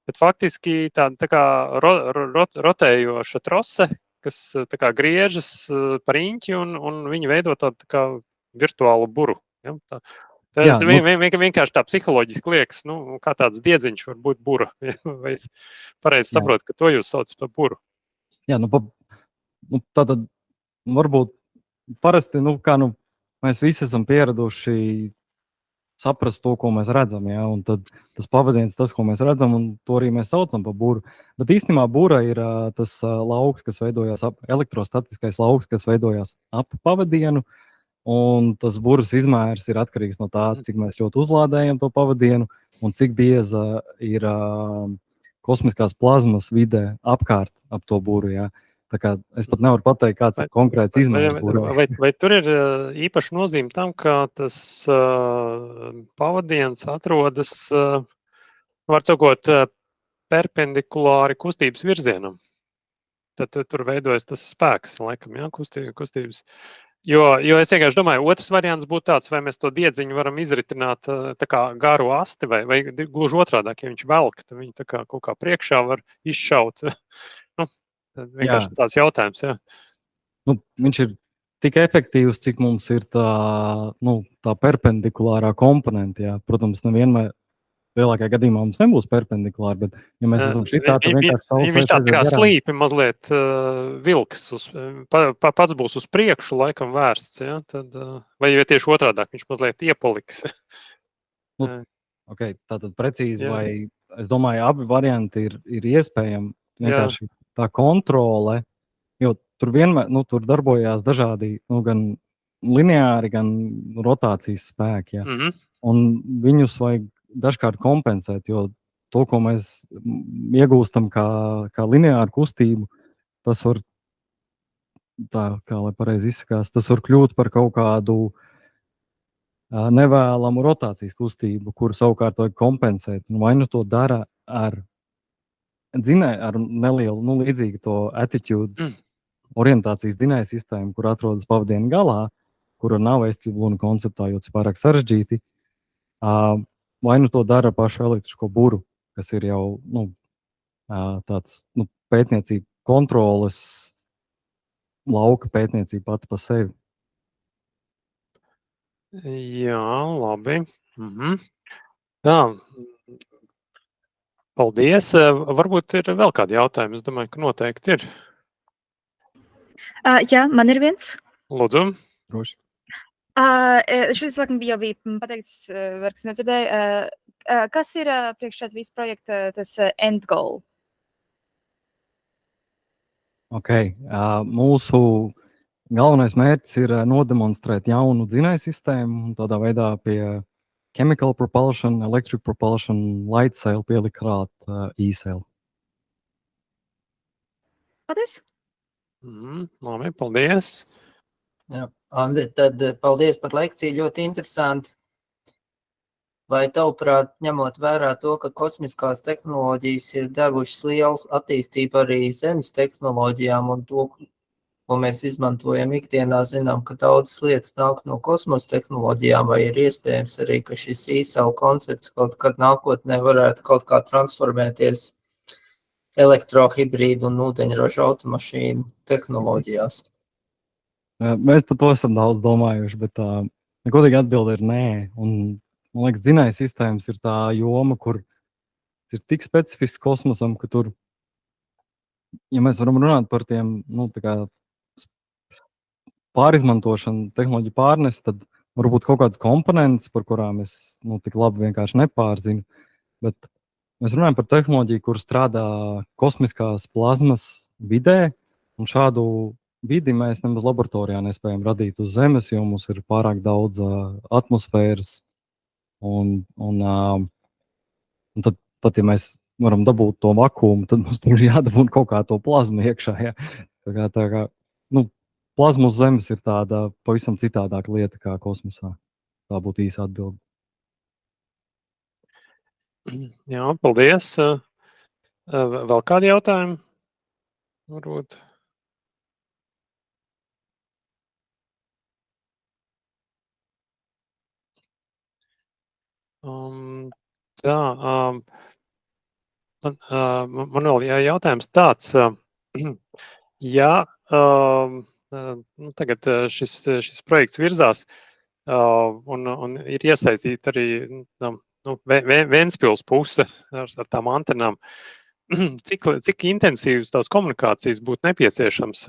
bet faktiski tā kā rotējoša trose, kas tā kā griežas par riņķi un viņi veido tādu kā virtuālu buru. Ja? Tas vienkārši tā psiholoģiski liekas, kā tāds diedziņš var būt bura. Vai es pareizi saprotu, ka to jūs saucat par buru? Jā, tātad varbūt parasti, mēs visi esam pieraduši saprast to, ko mēs redzam, ja? Un tad tas pavadiens, tas, ko mēs redzam, un to arī mēs saucam par buru. Bet īstenībā bura ir tas lauks, kas veidojās elektrostatiskais lauks, kas veidojās ap pavadienu, un tas buras izmērs ir atkarīgs no tā, cik mēs ļoti uzlādējam to pavadienu un cik bieza ir kosmiskās plazmas vidē apkārt ap to buru, ja? Tā kā es pat nevaru pateikt, kāds ir konkrēts izmērs. Vai tur ir īpaši nozīme tam, ka tas pavadiens atrodas, var sakot, perpendikulāri kustības virzienam? Tad tur veidojas tas spēks, laikam, jā, kustības. Jo es vienkārši domāju, otrs variants būtu tāds, vai mēs to diedziņu varam izritināt tā kā garu asti, vai gluži otrādāk, ja viņš velk, tad viņi tā kā kaut kā priekšā var izšaut. Vienkārši tāds jautājums, jā. Viņš ir tik efektīvs, cik mums ir tā perpendikulārā komponente, jā. Protams, nevienmēr lielākajā gadījumā mums nebūs perpendikulāri, bet ja mēs esam šitā, tad vienkārši viņš tā kā slīpi mazliet vilks, pats būs uz priekšu laikam vērsts, jā, tad, vai tieši otrādāk viņš mazliet iepoliks. Tātad precīzi, vai es domāju, abi varianti ir iespējami, vienkārši tā kontrole, jo tur vienmēr, tur darbojās dažādi, gan lineāri, gan rotācijas spēki, ja. Un viņus vajag dažkārt kompensēt, jo to, ko mēs iegūstam kā lineāru kustību, tas var, tā kā lai pareizi izsakās, tas var kļūt par kaut kādu nevēlamu rotācijas kustību, kuru savukārt vajag kompensēt. Vai to dara ar nelielu, līdzīgu to attitude orientācijas dzinēja sistēmu, kur atrodas pavadiena galā, kura nav estkļubluna konceptā, jo tas pārāk sarežģīti. Vai to dara pašu elektrisko buru, kas ir jau tāds pētniecība, kontroles lauka pētniecība pati pa sevi. Jā, labi. Tā. Paldies. Varbūt ir vēl kādi jautājumi. Es domāju, ka noteikti ir. Jā, man ir viens. Lūdzu. Droši. Šis, laikam, jau bija pateikts, varbūt nedzirdēju. Kas ir priekš šāda visa projekta tas end goal? Mūsu galvenais mērķis ir nodemonstrēt jaunu dzinēju sistēmu un tādā veidā pie chemical propulsion, electric propulsion, light sail pielikt klāt e-sail. Paldies! Labi, paldies! Jā, Andi, tad paldies par lekciju, ļoti interesanti. Vai tavuprāt, ņemot vērā to, ka kosmiskās tehnoloģijas ir devušas lielu attīstību arī zemes tehnoloģijām un to, ko mēs izmantojam ikdienā, zinām, ka daudzas lietas nāk no kosmosa tehnoloģijām, vai ir iespējams arī, ka šis e-sail koncepts kaut kad nākotnē varētu kaut kā transformēties elektrohibrīdu un ūdeņraža automašīnu tehnoloģijās? Mēs par to esam daudz domājuši, bet godīgi atbilde ir nē. Un, man liekas, dzinēja sistēmas ir tā joma, kur ir tik specifisks kosmosam, ka tur, ja mēs varam runāt par tiem, tā kā pārizmantošanu, tehnoloģiju pārnes, tad varbūt kaut kādas komponentes, par kurām es tik labi vienkārši nepārzinu. Bet mēs runājam par tehnoloģiju, kur strādā kosmiskās plazmas vidē, un šādu vidi mēs nemaz laboratorijā nespējam radīt uz Zemes, jo mums ir pārāk daudz atmosfēras. Un tad, pat ja mēs varam dabūt to vakuumu, tad mums tur ir jādabūna kaut kā to plazmu iekšā. Ja? Tā kā plazma uz Zemes ir tāda pavisam citādāka lieta kā kosmosā. Tā būtu īsa atbilde. Jā, paldies. Vēl kādi jautājumi? Varbūt. Man vēl jautājums tāds. Ja tagad šis projekts virzās, un ir iesaistīta arī Ventspils puse ar tām antenām. Cik intensīvas tās komunikācijas būtu nepieciešams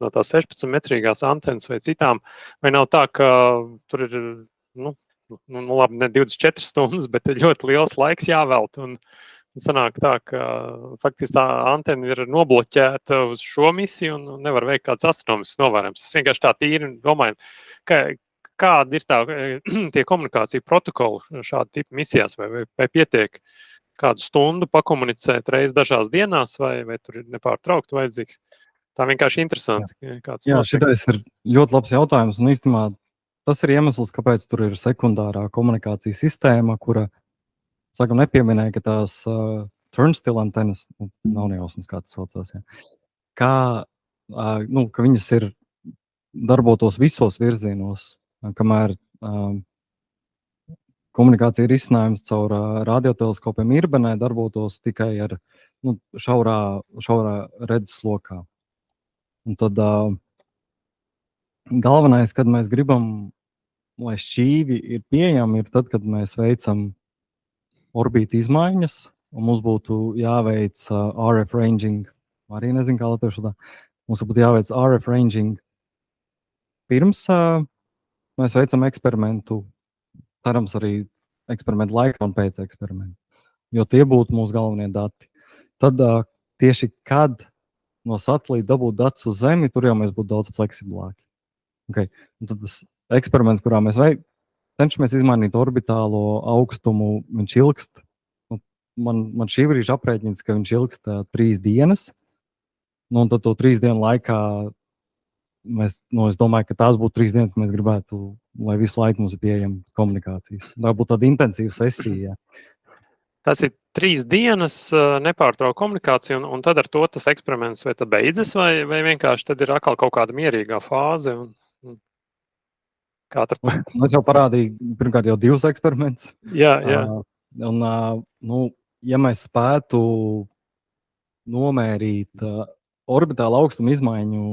no tās 16-metrīgās antenas vai citām, vai nav tā, ka tur ir, labi, ne 24 stundas, bet ļoti liels laiks jāvelt, un sanāk tā, ka faktiski tā antena ir nobloķēta uz šo misiju un nevar veikt kāds astronomisks novērojums. Es vienkārši tā tīri domāju, kāda ir tie komunikācija protokoli šāda tipa misijās, vai pietiek kādu stundu pakomunicēt reiz dažās dienās, vai tur ir nepārtraukti vajadzīgs. Tā vienkārši interesanti. Jā, šitais ir ļoti labs jautājums, un īstenībā tas ir iemesls, kāpēc tur ir sekundārā komunikācijas sistēma, kura, sakam, nepieminēja, ka tās turnstile antenas, nav nejausmas, kā tas saucās, ka viņas ir darbotos visos virzienos, kamēr komunikācija ir izcinājums caur radioteleskopiem Irbenē darbotos tikai ar šaurā redzes lokā. Un tad galvenais, kad mēs gribam, lai šķīvi ir pieejami, ir tad, kad mēs veicam orbītu izmaiņas, un mums būtu jāveic RF ranging, arī nezinu, kā latviešu tā, mums būtu jāveic RF ranging pirms mēs veicam eksperimentu, cerams arī eksperimentu laikā un pēc eksperimentu, jo tie būtu mūsu galvenie dati. Tad tieši kad no satelīta dabūt datus uz Zemi, tur jau mēs būtu daudz fleksiblāki. Okay. Un tad tas eksperiments, kurā mēs cenšamies izmainīt orbitālo augstumu, viņš ilgst. Man šī brīža aprēķins, ka viņš ilgst 3 dienas, un tad to 3 dienu laikā es domāju, ka tās būtu 3 dienas, mēs gribētu, lai visu laiku mums ir pieejama komunikācijas. Tā būtu tāda intensīva sesija. Tas ir 3 dienas nepārtraukta komunikācija, un tad ar to tas eksperiments vai tad beidzas, vai vienkārši tad ir atkal kaut kāda mierīgā fāze? Es jau parādīju, pirmkārt jau 2 eksperimentus. Jā. Ja mēs spētu nomērīt orbitālu augstumu izmaiņu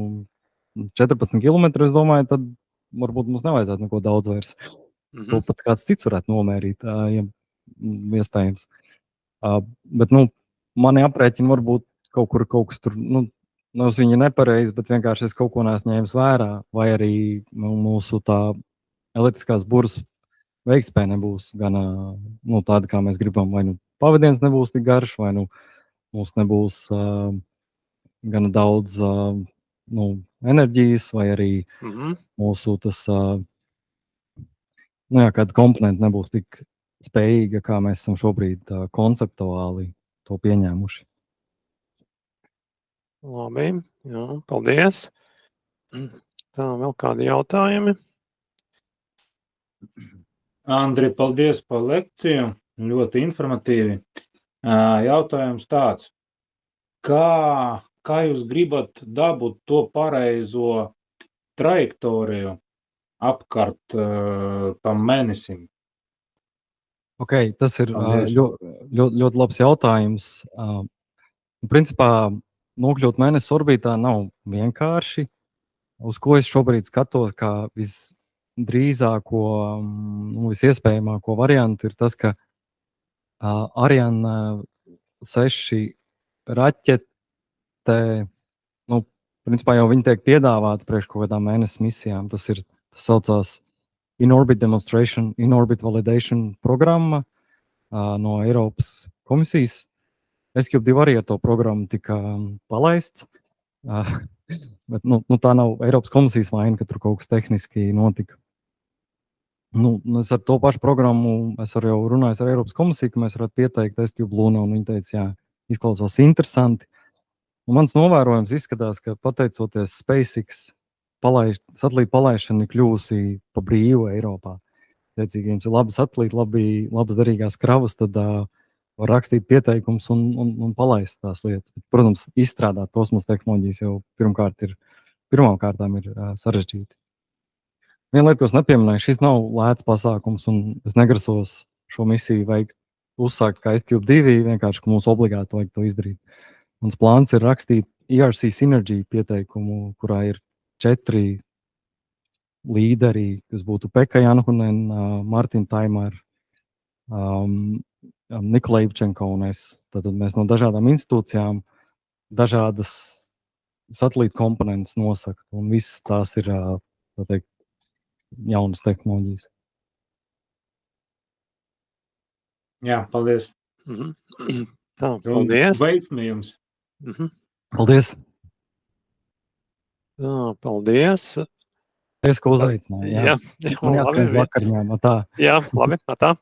14 km, es domāju, tad varbūt mums nevajadzētu neko daudz vairs. To pat kāds cits varētu nomērīt, ja iespējams. Bet, mani aprēķini varbūt kaut kas tur, uz viņa nepareizi, bet vienkārši es kaut ko neesmu ņēmis vērā, vai arī mūsu tā elektriskās buras veiktspēja nebūs gan tāda, kā mēs gribam, vai pavadiens nebūs tik garš, vai mums nebūs gan daudz enerģijas, vai arī mūsu tas, kāda komponenta nebūs tik spējīga, kā mēs esam šobrīd konceptuāli to pieņēmuši. Labi, jā, paldies. Tā, vēl kādi jautājumi? Andri, paldies par lekciju, ļoti informatīvi. Jautājums tāds, kā jūs gribat dabūt to pareizo trajektoriju apkārt tam mēnesim? Okay, tas ir ļoti labs jautājums. Principā, nokļūt mēnesis orbītā nav vienkārši. Uz ko es šobrīd skatos, kā visdrīzāko, visiespējamāko variantu ir tas, ka Ariane 6 raķete, principā jau viņi tiek piedāvāti priekš kaut kādām mēnesis misijām. Tas saucās In-Orbit Demonstration, In-Orbit Validation programma no Eiropas komisijas. SQ2 arī ar to programmu tika palaists, bet tā nav Eiropas komisijas vaina, ka tur kaut kas tehniski notika. Es ar to pašu programmu arī jau runāju ar Eiropas komisiju, ka mēs varētu pieteikt SQ Luna, un viņi teica, jā, izklausās interesanti. Un mans novērojums izskatās, ka pateicoties SpaceX satelīta palaišana ir kļūsi pa brīvu Eiropā. Teicīgi, jums ir labi satelīti, labas derīgās kravas, tad var rakstīt pieteikums un palaist tās lietas. Protams, izstrādāt kosmosa tehnoloģijas jau pirmām kārtām ir sarežģīti. Viena lieta, ko es nepieminēju, šis nav lēts pasākums, un es negrasos šo misiju uzsākt kā SQ2, vienkārši, ka mums obligāti vajag to izdarīt. Mans plāns ir rakstīt ERC Synergy pieteikumu, kurā ir 4 līderi, kas būtu Pekka Janhunen, Martin Taimar, Nikola Ivčenko un es. Tad mēs no dažādām institūcijām dažādas satelīta komponentes nosaka. Un viss tās ir, tā teikt, jaunas tehnoloģijas. Jā, paldies. Tā, paldies. Veiksmi jums. Paldies! Tā, paldies. Es, ka uzaicināju. Jā, Jā, man jāskrien uz labi. vakariņām. Tā. Jā, labi, tā.